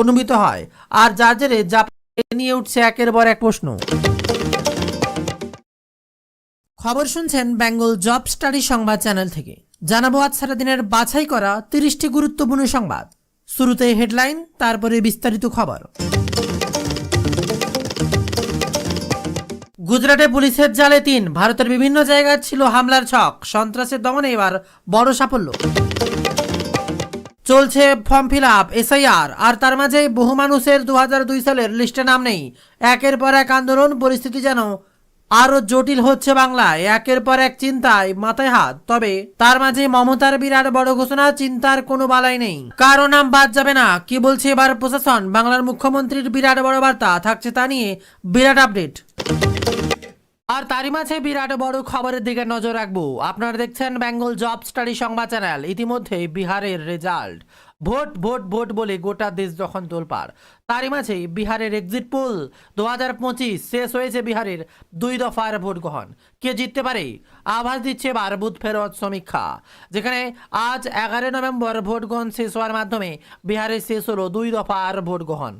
অনুমিত হয়, আর যার জেরে জাপানে নিয়ে উঠছে একের পর এক প্রশ্ন। খবর শুনছেন বেঙ্গল জব স্টাডি সংবাদ চ্যানেল থেকে। জানাবো আজ সারাদিনের বাছাই করা 30টি গুরুত্বপূর্ণ সংবাদ। শুরুতে হেডলাইন, তারপরে বিস্তারিত খবর। গুজরাটে পুলিশের জালে 3, ভারতের বিভিন্ন জায়গায় ছিল হামলার ছক, সন্ত্রাসের দমনে এবার বড় সাফল্য। চলছে ফর্ম ফিল আপ, এসআইআর, আর তার মাঝে বহু মানুষের 2002 সালের লিস্টে নাম নেই। একের পর এক আন্দোলন, পরিস্থিতি যেন আরো জটিল হচ্ছে বাংলায়। একের পর এক চিন্তায় মাথায় হাত। তবে তার মাঝে মমতার বিরাট বড় ঘোষণা, চিন্তার কোনো বালাই নেই, কারো নাম বাদ যাবে না। কি বলছে এবার প্রশাসন? বাংলার মুখ্যমন্ত্রীর বিরাট বড় বার্তা থাকছে, তা নিয়ে বিরাট আপডেট। আর তারই মাঝে বিরাট বড় খবরের দিকে নজর রাখবো। আপনারা দেখছেন বেঙ্গল জব স্টাডি সংবাদ চ্যানেল। ইতিমধ্যে বিহারের রেজাল্ট, ভোট ভোট ভোট বলে গোটা দেশ যখন তোলপাড়, তারই মাঝে বিহারের এক্সিট পোল 2025 শেষ হয়েছে। বিহারের 2 দফার ভোট গ্রহণ, কে জিততে পারে আভাস দিচ্ছে এবার বুথ ফেরত সমীক্ষা। যেখানে আজ 11 নভেম্বর ভোট গ্রহণ শেষ হওয়ার মাধ্যমে বিহারে শেষ হলো 2 দফার ভোট গ্রহণ।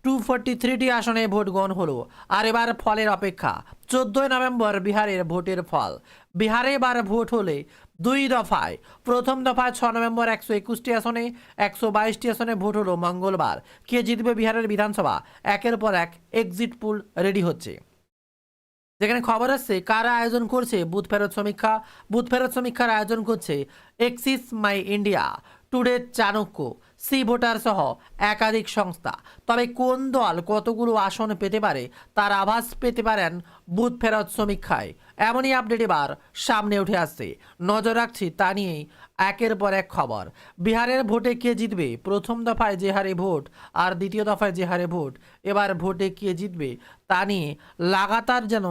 243টি আসনে ভোট গ্রহণ হলো। আর এবার ফলের অপেক্ষা। 14 নভেম্বর বিহারের ভোটের ফল। বিহারে এবার ভোট হলে 2 দফায়। প্রথম দফায় 6 নভেম্বর 121টি আসনে, 122টি আসনে ভোট হলো মঙ্গলবার। কে জিতবে বিহারের বিধানসভা? একের পর এক এক্সিট পোল রেডি হচ্ছে। যেখানে খবর আসছে কারা আয়োজন করছে বুথ ফেরত সমীক্ষা। বুথ ফেরত সমীক্ষার আয়োজন করছে Axis My India, Today, Chanakya, C Voter সহ একাধিক সংস্থা। তবে কোন দল কতগুলো আসন পেতে পারে তার আভাস পেতে পারেন বুথ ফেরত সমীক্ষায়। এমনই আপডেট এবার সামনে উঠে আসছে, নজর রাখছি তা নিয়েই একের পর এক খবর। বিহারের ভোটে কে জিতবে? প্রথম দফায় যে হারে ভোট আর দ্বিতীয় দফায় যে হারে ভোট, এবার ভোটে কে জিতবে তা নিয়ে লাগাতার যেন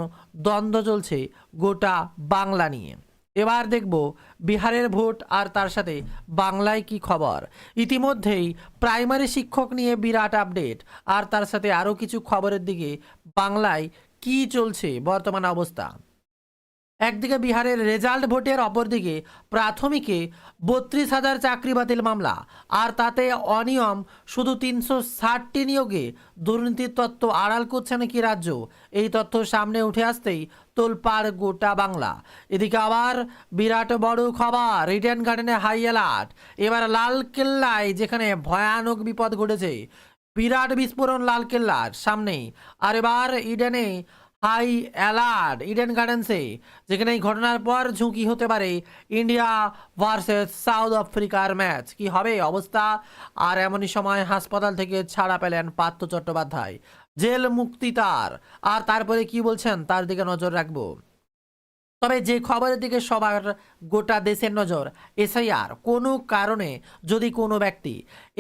দ্বন্দ্ব চলছে গোটা বাংলা নিয়ে। এবার দেখব বিহারের ভোট আর তার সাথে বাংলায় কি খবর। ইতিমধ্যেই প্রাইমারি শিক্ষক নিয়ে বিরাট আপডেট, আর তার সাথে আরও কিছু খবরের দিকে বাংলায় কি চলছে বর্তমান অবস্থা। একদিকে বিহারের রেজাল্ট ভোটের, অপরদিকে প্রাথমিকে 32,000 চাকরি বাতিল মামলা, আর তাতে অনিয়ম শুধু 360টি নিয়োগে। দুর্নীতির তত্ত্ব আড়াল করছে নাকি রাজ্য? এই তথ্য সামনে উঠে আসতেই তোলপাড় গোটা বাংলা। এদিকে আবার বিরাট বড় খবর, রিটেন গার্ডেনে হাই অ্যালার্ট। এবার লালকেল্লায় যেখানে ভয়ানক বিপদ ঘটেছে, বিরাট বিস্ফোরণ লালকেল্লার সামনেই। আর এবার ইডেনে হাই অ্যালার্ট, ইডেন গার্ডেন্সে, যেখানে এই ঘটনার পর ঝুঁকি হতে পারে ইন্ডিয়া ভার্সেস সাউথ আফ্রিকার ম্যাচ। কি হবে অবস্থা? আর এমনই সময় হাসপাতাল থেকে ছাড়া পেলেন পার্থ চট্টোপাধ্যায়, জেল মুক্তি তার। আর তারপরে কি বলছেন তার দিকে নজর রাখবো। তবে যে খবরের দিকে সবার গোটা দেশের নজর, এসআইআর। কোনো কারণে যদি কোনো ব্যক্তি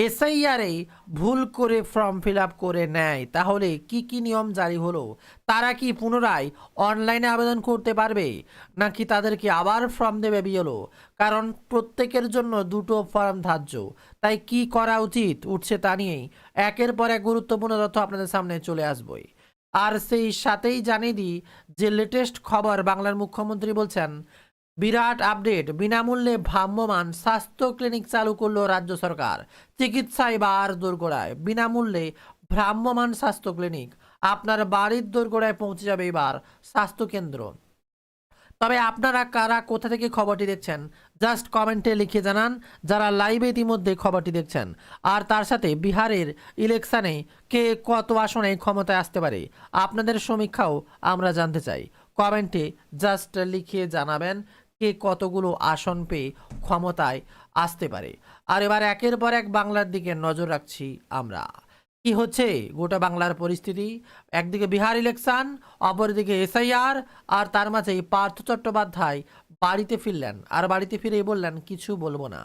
এসআইআরে ভুল করে ফর্ম ফিল আপ করে নেয়, তাহলে কি কি নিয়ম জারি হলো? তারা কি পুনরায় অনলাইনে আবেদন করতে পারবে, নাকি তাদেরকে আবার ফর্ম দেবে বিএলও? কারণ প্রত্যেকের জন্য 2টো ফর্ম ধার্য। তাই কি করা উচিত উঠছে তা নিয়েই একের পর এক গুরুত্বপূর্ণ তথ্য আপনাদের সামনে চলে আসবই। আর সেই সাথেই জানিয়ে দিই যে লেটেস্ট খবর, বাংলার মুখ্যমন্ত্রী বলছেন বিরাট আপডেট, বিনামূল্যে ভ্রাম্যমাণ স্বাস্থ্য ক্লিনিক চালু করলো রাজ্য সরকার। চিকিৎসা এবার দোরগোড়ায়, বিনামূল্যে ভ্রাম্যমাণ স্বাস্থ্য ক্লিনিক। আপনার বাড়ির দোরগোড়ায় পৌঁছে যাবে এবার স্বাস্থ্যকেন্দ্র। তবে আপনারা কারা কোথা থেকে খবরটি দেখছেন জাস্ট কমেন্টে লিখে জানান, যারা লাইভে ইতিমধ্যে খবরটি দেখছেন। আর তার সাথে বিহারের ইলেকশনে কে কত আসনে ক্ষমতায় আসতে পারে আপনাদের সমীক্ষাও আমরা জানতে চাই। কমেন্টে জাস্ট লিখে জানাবেন কে কতগুলো আসন পেয়ে ক্ষমতায় আসতে পারে। আর এবার একের পর এক বাংলার দিকে নজর রাখছি আমরা। কি হচ্ছে গোটা বাংলার পরিস্থিতি? একদিকে বিহার ইলেকশন, অপরদিকে এসআইআর, আর তার মাঝেই পার্থ চট্টোপাধ্যায় বাড়িতে ফিরলেন, আর বাড়িতে ফিরেই বললেন কিছু বলবো না।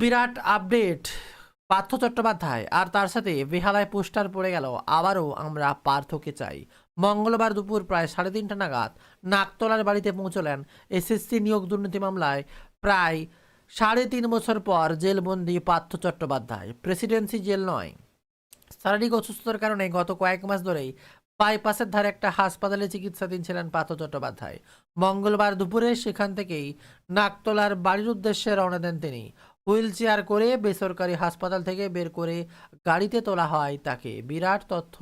বিরাট আপডেট পার্থ চট্টোপাধ্যায়, আর তার সাথে বেহালায় পোস্টার পড়ে গেল আবারও আমরা পার্থকে চাই। মঙ্গলবার দুপুর প্রায় 3:30 নাগাদ নাকতলার বাড়িতে পৌঁছলেন এসএসসি নিয়োগ দুর্নীতি মামলায় প্রায় 3.5 বছর পর জেলবন্দি পার্থ চট্টোপাধ্যায়। প্রেসিডেন্সি জেল নয়, শারীরিক অসুস্থতার কারণে গত কয়েক মাস ধরেই বাইপাসের ধারে একটা হাসপাতালে চিকিৎসাধীন ছিলেন পার্থ চট্টোপাধ্যায়। মঙ্গলবার দুপুরে সেখান থেকেই নাকতলার বাড়ির উদ্দেশ্যে রওনা দেন তিনি। হুইল চেয়ার করে বেসরকারি হাসপাতাল থেকে বের করে গাড়িতে তোলা হয় তাকে। বিরাট তথ্য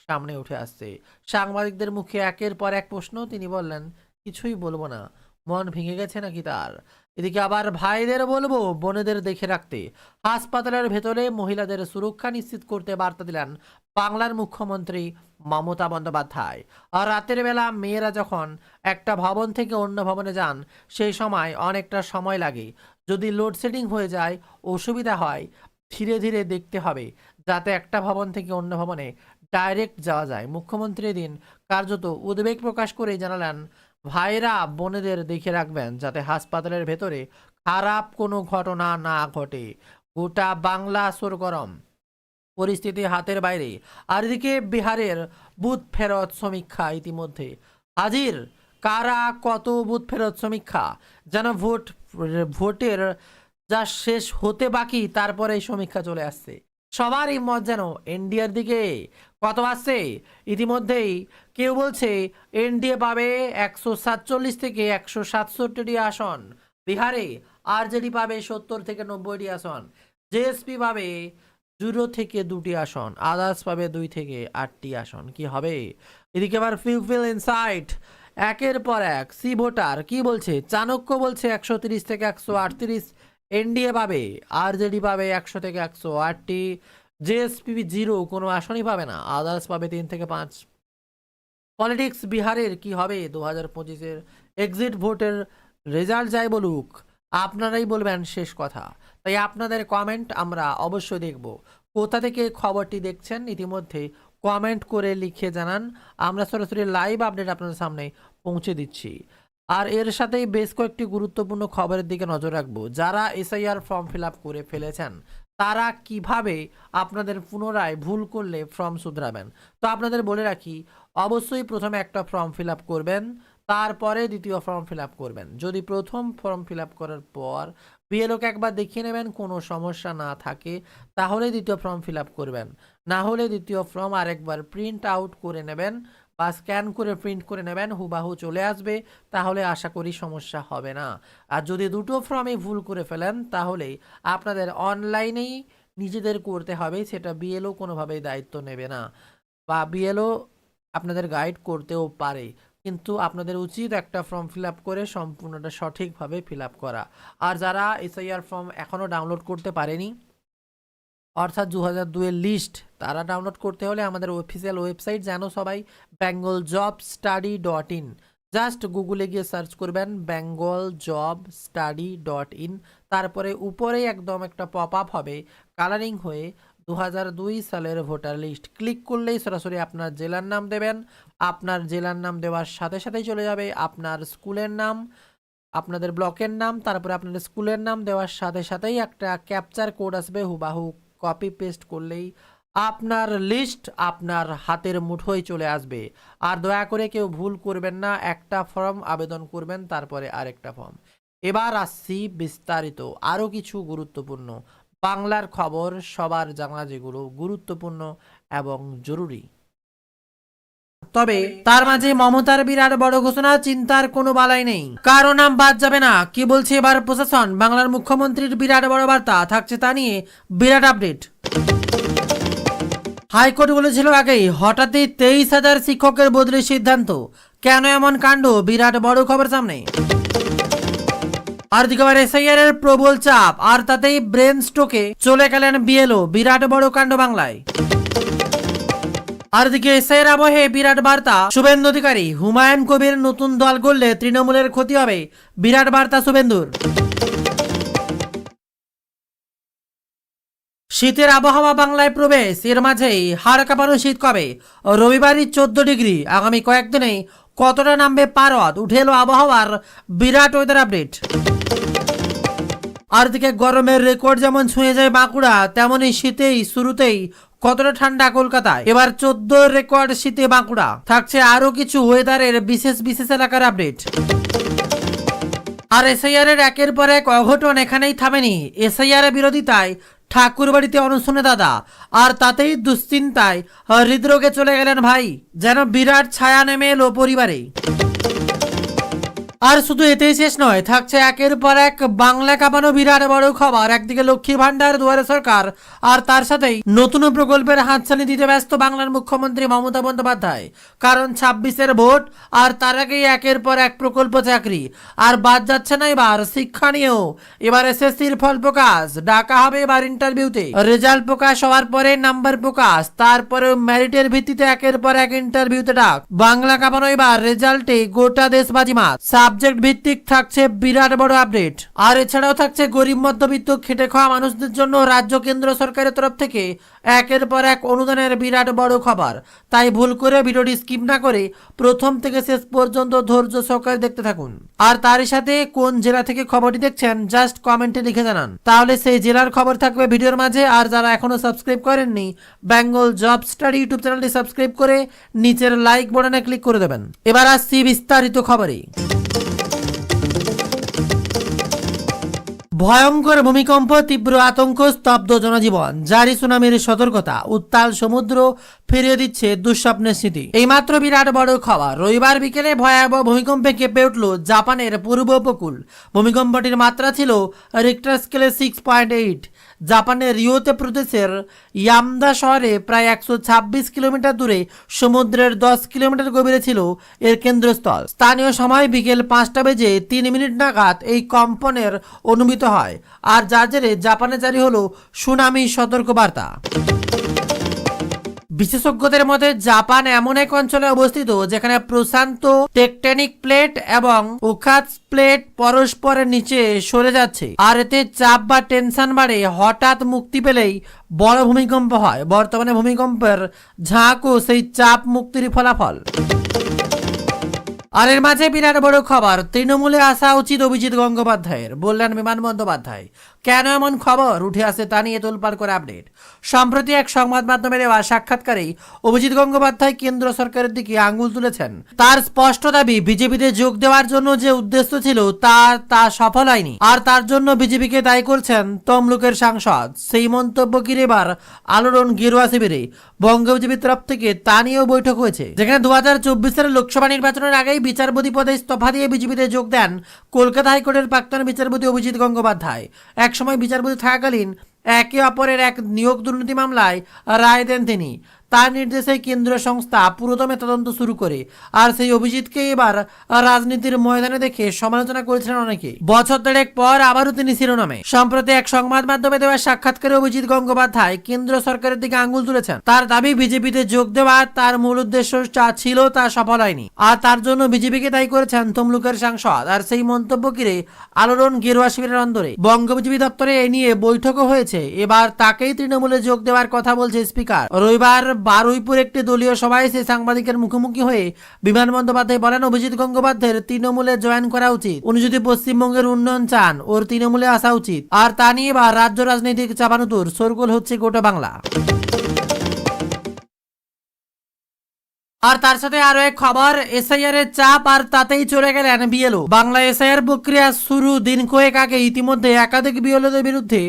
সামনে উঠে আসছে। সাংবাদিকদের মুখে একের পর এক প্রশ্ন, তিনি বললেন কিছুই বলবো না। মন ভেঙে গেছে নাকি তার? এদিকে আবার ভাইদের বলবো বোনেদের দেখে রাখতে। হাসপাতালের ভেতরে মহিলাদের সুরক্ষা নিশ্চিত করতে বার্তা দিলেন বাংলার মুখ্যমন্ত্রী মমতা বন্দ্যোপাধ্যায়। আর রাতের বেলা মেয়েরা যখন একটা ভবন থেকে অন্য ভবনে যান, সেই সময় অনেকটা সময় লাগে। যদি লোডশেডিং হয়ে যায়, অসুবিধা হয়, ধীরে ধীরে দেখতে হবে যাতে একটা ভবন থেকে অন্য ভবনে ডাইরেক্ট যাওয়া যায়। মুখ্যমন্ত্রী এদিন কার্যত উদ্বেগ প্রকাশ করে জানালেন, ভাইরা বোনেদের দেখে রাখবেন যাতে হাসপাতালের ভেতরে খারাপ কোনো ঘটনা না ঘটে। গোটা বাংলা সরগরম, পরিস্থিতি হাতের বাইরে। আর এদিকে বিহারের বুথ ফেরত সমীক্ষা ইতিমধ্যে হাজির। কারা কত বুথ ফেরত সমীক্ষা, যেন ভোটের যা শেষ হতে বাকি তারপরে এই সমীক্ষা চলে আসছে। সবারই মত যেন এনডিএর দিকে। কত আসছে ইতিমধ্যেই? কেউ বলছে এনডিএ পাবে 147 থেকে 167টি আসন বিহারে, আরজেডি পাবে 70 থেকে 90টি আসন, জেএসপি পাবে 0 থেকে 2টি আসন, আদার্স পাবে 2 থেকে 8টি আসন। কি হবে? এদিকে আবার পিপল ইনসাইট একের পর এক সি ভোটার কি বলছে? চাণক্য বলছে 130 থেকে 138 এনডিএ পাবে, আরজেডি পাবে 100 থেকে 108টি, জেএসপি 0 কোনো আসনই পাবে না, আদার্স পাবে 3 থেকে 5। পলিটিক্স বিহারের কি হবে 2025-এর এক্সিট ভোটের রেজাল্ট যাই বলুক, আপনারাই বলবেন শেষ কথা। তাই আপনাদের কমেন্ট আমরা অবশ্যই দেখব। কোথা থেকে খবরটি দেখছেন ইতিমধ্যে কমেন্ট করে লিখে জানান। আমরা সরাসরি লাইভ আপডেট আপনাদের সামনে পৌঁছে দিচ্ছি। আর এর সাথেই বেশ কয়েকটি গুরুত্বপূর্ণ খবরের দিকে নজর রাখবো। যারা এসআইআর ফর্ম ফিল আপ করে ফেলেছেন তারা কিভাবে আপনাদের পুনরায় ভুল করলে ফর্ম শুধরাবেন। তো আপনাদের বলে রাখি, অবশ্যই প্রথমে একটা ফর্ম ফিল আপ করবেন, তারপরে দ্বিতীয় ফর্ম ফিল আপ করবেন। যদি প্রথম ফর্ম ফিল আপ করার পর বিএলওকে একবার দেখিয়ে নেবেন, কোনো সমস্যা না থাকে, তাহলে দ্বিতীয় ফর্ম ফিল আপ করবেন। না হলে দ্বিতীয় ফর্ম আরেকবার প্রিন্ট আউট করে নেবেন বা স্ক্যান করে প্রিন্ট করে নেবেন, হুবাহু চলে আসবে, তাহলে আশা করি সমস্যা হবে না। আর যদি দুটো ফর্মে ভুল করে ফেলেন তাহলে আপনাদের অনলাইনেই নিজেদের করতে হবে, সেটা বিএলও কোনোভাবেই দায়িত্ব নেবে না, বা বিএলও আপনাদের গাইড করতেও পারে, কিন্তু আপনাদের উচিত একটা ফর্ম ফিল আপ করে সম্পূর্ণটা সঠিকভাবে ফিল আপ করা। আর যারা এসআইআর ফর্ম এখনও ডাউনলোড করতে পারেনি, অর্থাৎ 2002-এর লিস্ট, তারা ডাউনলোড করতে হলে আমাদের অফিসিয়াল ওয়েবসাইট জানো সবাই, bengaljobstudy.in। জাস্ট গুগলে গিয়ে সার্চ করবেন bengaljobstudy.in, তারপরে উপরেই একদম একটা পপ আপ হবে কালারিং হয়ে 2002 সালের ভোটার লিস্ট। ক্লিক করলেই সরাসরি আপনার জেলার নাম দেবেন। আপনার জেলার নাম দেওয়ার সাথে সাথেই চলে যাবে আপনার স্কুলের নাম, আপনাদের ব্লকের নাম, তারপরে আপনাদের স্কুলের নাম দেওয়ার সাথে সাথেই একটা ক্যাপচার কোড আসবে, হুবাহু কপি পেস্ট করলেই আপনার লিস্ট আপনার হাতের মুঠোয় চলে আসবে। আর দয়া করে কেউ ভুল করবেন না, একটা ফর্ম আবেদন করবেন তারপরে আরেকটা ফর্ম। এবার আসছি বিস্তারিত আরও কিছু গুরুত্বপূর্ণ বাংলার খবর, সবার জানা যেগুলো গুরুত্বপূর্ণ এবং জরুরি। তবে তার মাঝে মমতার বিরাট বড় ঘোষণা, চিন্তার কোনো বালাই নেই, কারো নাম বাদ যাবে না। কি বলছে এবার প্রশাসন? বাংলার মুখ্যমন্ত্রীর বিরাট বড় বার্তা থাকছে, তা নিয়ে বিরাট আপডেট। হাইকোর্ট বলেছিল আগেই, হঠাৎই 23,000 শিক্ষকের বদলির সিদ্ধান্ত, কেন এমন কাণ্ড? বিরাট বড় খবর সামনে। আর দিকে এসআইআর এর প্রবল চাপ, আর তাতেই ব্রেন স্ট্রোকে চলে গেলেন বিএলও, বিরাট বড় কাণ্ড বাংলায়। আর দিকে এসআইআর আবহে বিরাট বার্তা শুভেন্দু অধিকারী, হুমায়ুন কবির নতুন দল গড়লে তৃণমূলের ক্ষতি হবে, বিরাট বার্তা শুভেন্দুর। শীতের আবহাওয়া বাংলায় প্রবেশ, এর মাঝেই হাড় কাঁপানো শীত কবে? রবিবারই 14 ডিগ্রি, আগামী কয়েকদিনেই কতটা নামবে পারদ? উঠে এলো আবহাওয়ার বিরাট ওয়েদার আপডেট। আর দিকে গরমের রেকর্ড যেমন ছুঁয়ে যায় বাঁকুড়া, তেমনই শীতেই শুরুতেই কতটা ঠান্ডা কলকাতায়। এবার 14 রেকর্ড শীতে বাঁকুড়া। থাকছে আরো কিছু ওয়েদারের বিশেষ বিশেষ এলাকার আপডেট। আর এসআইআর এর একের পর এক অঘটন এখানেই থামেনি। এসআইআর বিরোধিতায় ঠাকুর বাড়িতে অনশনে দাদা, আর তাতেই দুশ্চিন্তায় হৃদরোগে চলে গেলেন ভাই, যেন বিরাট ছায়া নেমে এলো পরিবারে। আর শুধু এতেই শেষ নয়, থাকছে একের পর এক বাংলা কাঁপানো বিরাট বড় খবর। একদিকে লক্ষ্মীর ভান্ডার, দুয়ারে সরকার, আর তার সাথেই নতুন প্রকল্পের হাতছানি দিতে ব্যস্ত বাংলার মুখ্যমন্ত্রী মমতা বন্দ্যোপাধ্যায়। কারণ 26-এর ভোট, আর তার আগেই একের পর এক প্রকল্প চাকরি। আর বাদ যাচ্ছে না এবার শিক্ষা নিয়েও। এবার এসএসসির ফল প্রকাশ, ডাকা হবে এবার ইন্টারভিউতে। রেজাল্ট প্রকাশ হওয়ার পরে নাম্বার প্রকাশ, তারপরেও মেরিটের ভিত্তিতে একের পর এক ইন্টারভিউতে ডাক। বাংলা কাঁপানো এবার রেজাল্টে গোটা দেশ বাজিমাত। সাবজেক্ট ভিত্তিক থাকছে বিরাট বড় আপডেট। আর এছাড়াও থাকছে গরিব মধ্যবিত্ত খেটে খাওয়া মানুষদের জন্য রাজ্য কেন্দ্র সরকারের তরফ থেকে একের পর এক অনুদানের বিরাট বড় খবর। তাই ভুল করে ভিডিওটি স্কিপ না করে প্রথম থেকে শেষ পর্যন্ত ধৈর্য সহকারে দেখতে থাকুন। আর তারই সাথে কোন জেলা থেকে খবরটি দেখছেন জাস্ট কমেন্টে লিখে জানান, তাহলে সেই জেলার খবর থাকবে ভিডিওর মাঝে। আর যারা এখনো সাবস্ক্রাইব করেননি বেঙ্গল জব স্টাডি ইউটিউব চ্যানেলটি সাবস্ক্রাইব করে নিচের লাইক বাটনে ক্লিক করে দেবেন। এবার আসছি বিস্তারিত খবরে। ভয়ঙ্কর ভূমিকম্প, তীব্র আতঙ্ক, স্তব্ধ জনজীবন, জারি সুনামির সতর্কতা, উত্তাল সমুদ্র ফিরিয়ে দিচ্ছে দুঃস্বপ্নের স্মৃতি। এইমাত্র বিরাট বড় খবর। রবিবার বিকেলে ভয়াবহ ভূমিকম্পে কেঁপে উঠল জাপানের পূর্ব উপকূল। ভূমিকম্পটির মাত্রা ছিল রিক্টার স্কেলে 6.8। জাপানের রিওতে প্রদেশের ইয়ামদা শহরে প্রায় 126 কিলোমিটার দূরে সমুদ্রের 10 কিলোমিটার গভীরে ছিল এর কেন্দ্রস্থল। স্থানীয় সময় বিকেল 5:03 নাগাদ এই কম্পনের অনুভূত হয়। আর যার জেরে জাপানে জারি হলো সুনামি সতর্কবার্তা। বিশেষজ্ঞদের মতে জাপান এমন এক অঞ্চলে অবস্থিত যেখানে প্রশান্ত টেকটনিক প্লেট এবং উখাত প্লেট পরস্পরের নিচে সরে যাচ্ছে। আর এতে চাপ বা টেনশন বাড়ে। হঠাৎ মুক্তি পেলেই বড় ভূমিকম্প হয়। বর্তমানে ভূমিকম্পের ঝাঁকও সেই চাপ মুক্তির ফলাফল। আর এর মাঝে বিরাট বড় খবর, তৃণমূলে আসা উচিত অভিজিৎ গঙ্গোপাধ্যায়ের, বললেন বিমান বন্দ্যোপাধ্যায়। কেন এমন খবর উঠে আসে তা নিয়ে তোলপাড় করে আপডেট। সম্প্রতি এক সংবাদ মাধ্যমে দেওয়া সাক্ষাৎকারেই অভিজিৎ গঙ্গোপাধ্যায় কেন্দ্র সরকারের দিকে আঙুল তুলেছেন। তার স্পষ্ট দাবি, বিজেপিতে যোগ দেওয়ার জন্য যে উদ্দেশ্য ছিল তা সফল হয়নি। আর তার জন্য বিজেপিকে দায়ী করছেন তমলুকের সাংসদ। সেই মন্তব্য ঘিরে এবার আলোড়ন গেরুয়া শিবিরে। বঙ্গবিজেপির তরফ থেকে তা নিয়েও বৈঠক হয়েছে, যেখানে 2024-এর লোকসভা নির্বাচনের আগেই বিচারপতি পদে ইস্তফা দিয়ে বিজেপিতে যোগ দেন কলকাতা হাইকোর্টের প্রাক্তন বিচারপতি অভিজিৎ গঙ্গোপাধ্যায়। একসময় বিচারপতি থাকাকালীন একে অপরের এক নিয়োগ দুর্নীতি মামলায় রায় দেন তিনি। তার নির্দেশে কেন্দ্রীয় সংস্থা পুরোদমে তদন্ত শুরু করে। আর সেই অভিজিৎকে এবার রাজনীতির ময়দানে দেখে সমালোচনা করেছিলেন অনেকে। বছর দেড়েক পর আবারও তিনি শিরোনামে। সম্প্রতি এক সংবাদ মাধ্যমে দেওয়া সাক্ষাৎকারে অভিজিৎ গঙ্গোপাধ্যায় কেন্দ্র সরকারের দিকে আঙুল তুলেছেন। তার দাবি, বিজেপিতে যোগ দেওয়া তার মূল উদ্দেশ্য ছিল তা সফল হয়নি। আর তার জন্য বিজেপিকে দায়ী করেছেন তমলুকের সাংসদ। আর সেই মন্তব্য ঘিরে আলোড়ন গেরুয়া শিবিরের অন্দরে। বঙ্গবিজেপি দপ্তরে এ নিয়ে বৈঠকও হয়েছে। এবার তাকেই তৃণমূলে যোগ দেওয়ার কথা বলছে স্পিকার। রবিবার বারুইপুর একটি দলীয় সভায় সে সাংবাদিকের মুখোমুখি হয়ে বিমান বন্দ্যোপাধ্যায় বলেন, অভিজিৎ গঙ্গোপাধ্যায়ের তৃণমূলে জয়েন করা উচিত। উনি যদি পশ্চিমবঙ্গের উন্নয়ন চান, ওর তৃণমূলে আসা উচিত। আর তা নিয়ে এবার রাজ্য রাজনৈতিক চাপানুতোর শোরগোল হচ্ছে গোটা বাংলা। আর তার সাথে আরো এক খবর, এসআইআর এর চাপ, আর তাতেই চলে গেলেন বিএলও। বাংলা এসআইআর প্রক্রিয়া শুরু দিন কয়েক আগে ইতিমধ্যে একাধিক বিএলওদের বিরুদ্ধে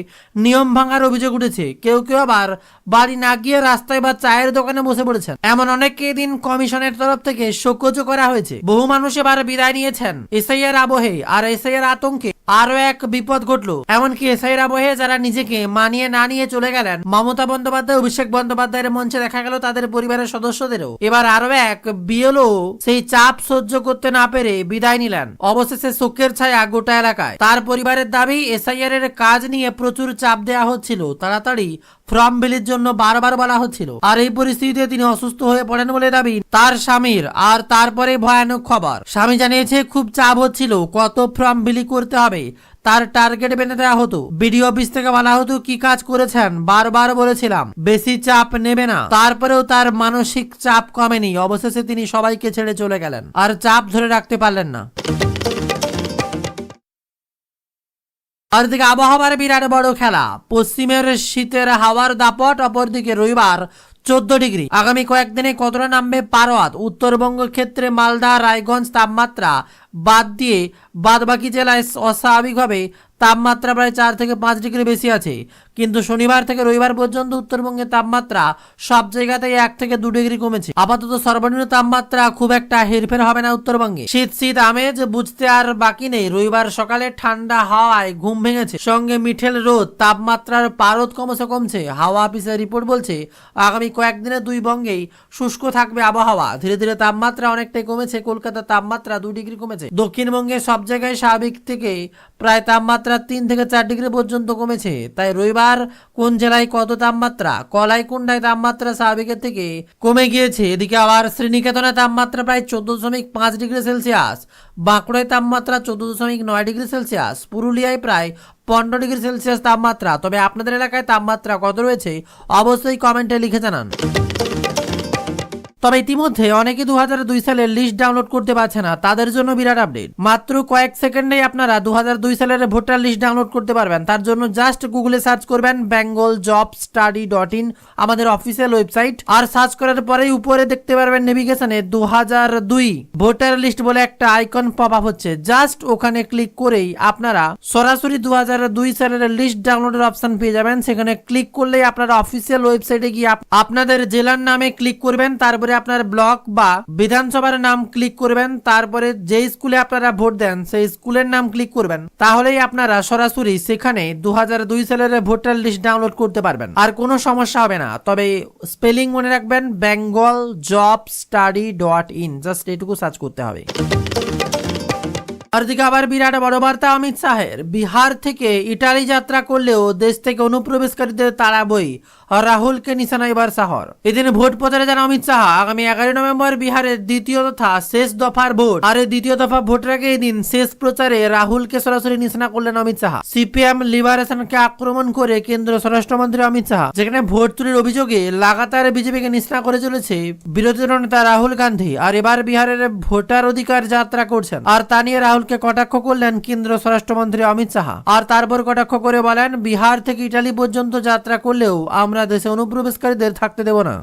নিয়ম ভাঙার অভিযোগ উঠেছে। কেউ কেউ আবার বাড়ি না গিয়ে রাস্তায় বা চায়ের দোকানে বসে পড়েছেন। এমন অনেককে দিন কমিশনের তরফ থেকে শোকজ করা হয়েছে। বহু মানুষ এবার বিদায় নিয়েছেন এসআইআর আবহে। আর এসআইআর আতঙ্কে আরো এক বিপদ ঘটলো। এমনকি এসআইআর আবহে যারা নিজেকে মানিয়ে না নিয়ে চলে গেলেন মমতা বন্দ্যোপাধ্যায়, অভিষেক বন্দ্যোপাধ্যায়ের মঞ্চে দেখা গেল তাদের পরিবারের সদস্যদেরও। এবার আরো এক বিএলও সেই চাপ সহ্য করতে না পেরে বিদায় নিলেন। অবশেষে শোকের ছায়া গোটা এলাকায়। তার পরিবারের দাবি, এসআইআর এর কাজ নিয়ে প্রচুর চাপ দেওয়া হচ্ছিল, তাড়াতাড়ি ফর্ম বিলির জন্য বারবার বলা হচ্ছিল। আর এই পরিস্থিতিতে তিনি অসুস্থ হয়ে পড়েন বলে দাবি তার স্বামীর। আর তারপরে ভয়ানক খবর, স্বামী জানিয়েছে খুব চাপ হচ্ছিল, কত ফর্ম বিলি করতে হবে তার টার্গেট বেঁধে দেওয়া হতো। বিডিও অফিস থেকে বলা হতো কি কাজ করেছেন, বারবার বলেছিলাম বেশি চাপ নেবে না। তারপরেও তার মানসিক চাপ কমেনি। অবশেষে তিনি সবাইকে ছেড়ে চলে গেলেন। আর চাপ ধরে রাখতে পারলেন না। আর দিকে আবহাওয়ার বিরাট বড় খেলা। পশ্চিমের শীতের হাওয়ার দাপট, অপরদিকে রবিবার 14 ডিগ্রি। আগামী কয়েকদিনে কতটা নামবে পারদ। উত্তরবঙ্গ ক্ষেত্রে মালদা, রায়গঞ্জ তাপমাত্রা বাদ দিয়ে বাদবাকি জেলায় অস্বাভাবিকভাবে তাপমাত্রা প্রায় 4 থেকে 5 ডিগ্রি বেশি আছে, কিন্তু শনিবার থেকে রবিবার পর্যন্ত উত্তরবঙ্গের তাপমাত্রা সব জায়গাতেই 1 থেকে 2 ডিগ্রি কমেছে। আপাতত সর্বনিম্ন তাপমাত্রা খুব একটা হেরফের হবে না উত্তরবঙ্গে। শীত শীত আমেজ বুঝতে আর বাকি নেই। রবিবার সকালে ঠান্ডা হাওয়ায় ঘুম ভেঙেছে, সঙ্গে মিঠেল রোদ, তাপমাত্রার পারদ ক্রমশ কমছে। হাওয়া অফিসের রিপোর্ট বলছে আগামী কয়েকদিনে দুই বঙ্গেই শুষ্ক থাকবে আবহাওয়া। ধীরে ধীরে তাপমাত্রা অনেকটাই কমেছে। কলকাতার তাপমাত্রা 2 ডিগ্রি কমেছে। দক্ষিণবঙ্গে সব জায়গায় স্বাভাবিক থেকে প্রায় তাপমাত্রা 3 থেকে 4 ডিগ্রি পর্যন্ত কমেছে। তাই রবিবার কোন জেলায় কত তাপমাত্রা? কলাইকুণ্ডায় তাপমাত্রা স্বাভাবিকের থেকে কমে গিয়েছে। এদিকে আবার শ্রীনিকেতনে তাপমাত্রা প্রায় 14.5 ডিগ্রি সেলসিয়াস, বাঁকুড়ায় তাপমাত্রা 14.9 ডিগ্রি সেলসিয়াস, পুরুলিয়ায় প্রায় 15 ডিগ্রি সেলসিয়াস তাপমাত্রা। তবে আপনাদের এলাকায় তাপমাত্রা কত রয়েছে অবশ্যই কমেন্টে লিখে জানান। তবে ইতিমধ্যে অনেকে 2002 সালের লিস্ট ডাউনলোড করতে পারছে না, তাদের জন্য বিরাট আপডেট। মাত্র কয়েক সেকেন্ডেই আপনারা 2002 সালের ভোটার লিস্ট ডাউনলোড করতে পারবেন। তার জন্য জাস্ট গুগলে সার্চ করবেন bengalJobStudy.in, আমাদের অফিসিয়াল ওয়েবসাইট। আর সার্চ করার পরেই উপরে দেখতে পারবেন নেভিগেশনে 2002 ভোটার লিস্ট বলে একটা আইকন পপ আপ হচ্ছে। জাস্ট ওখানে ক্লিক করেই আপনারা সরাসরি 2002 সালের লিস্ট ডাউনলোডের অপশন পেয়ে যাবেন। সেখানে ক্লিক করলেই আপনারা অফিসিয়াল ওয়েবসাইটে গিয়ে আপনাদের জেলার নামে ক্লিক করবেন, তারপরে আপনার ব্লক বা বিধানসভার নাম ক্লিক করবেন, তারপরে যে স্কুলে আপনারা ভোট দেন সেই স্কুলের নাম ক্লিক করবেন। তাহলেই আপনারা সরাসরি সেখানে 2002 সালের ভোটার লিস্ট ডাউনলোড করতে পারবেন, আর কোনো সমস্যা হবে না। তবে স্পেলিং মনে রাখবেন bengalJobStudy.in, জাস্ট এটুকু সার্চ করতে হবে। আর দিকে আবার বিরাট বড় বার্তা অমিত শাহের। বিহার থেকে ইটালি যাত্রা করলেও দেশ থেকে অনুপ্রবেশকারীদের তাড়াবই, রাহুলকে নিশানা এবার শাহর। এদিন ভোট প্রচারে যান অমিত শাহ। আগামী 11 নভেম্বর বিহারের দ্বিতীয় তথা শেষ দফার ভোট। আর এই দ্বিতীয় দফা ভোটের আগে এদিন শেষ প্রচারে রাহুলকে সরাসরি নিশানা করলেন অমিত শাহ। সিপিএম লিবারেশনকে আক্রমণ করে কেন্দ্র স্বরাষ্ট্রমন্ত্রী অমিত শাহ, যেখানে ভোট চুরির অভিযোগে লাগাতার বিজেপিকে নিশানা করে চলেছে বিরোধী নেতা রাহুল গান্ধী। আর এবার বিহারের ভোটার অধিকার যাত্রা করছেন, আর তা নিয়ে রাহুলকে কটাক্ষ করলেন কেন্দ্র স্বরাষ্ট্রমন্ত্রী অমিত শাহ। আর তারপর কটাক্ষ করে বলেন, বিহার থেকে ইটালি পর্যন্ত যাত্রা করলেও আমরা দেশে অনুপ্রবেশকারীদের থাকতে দেব না।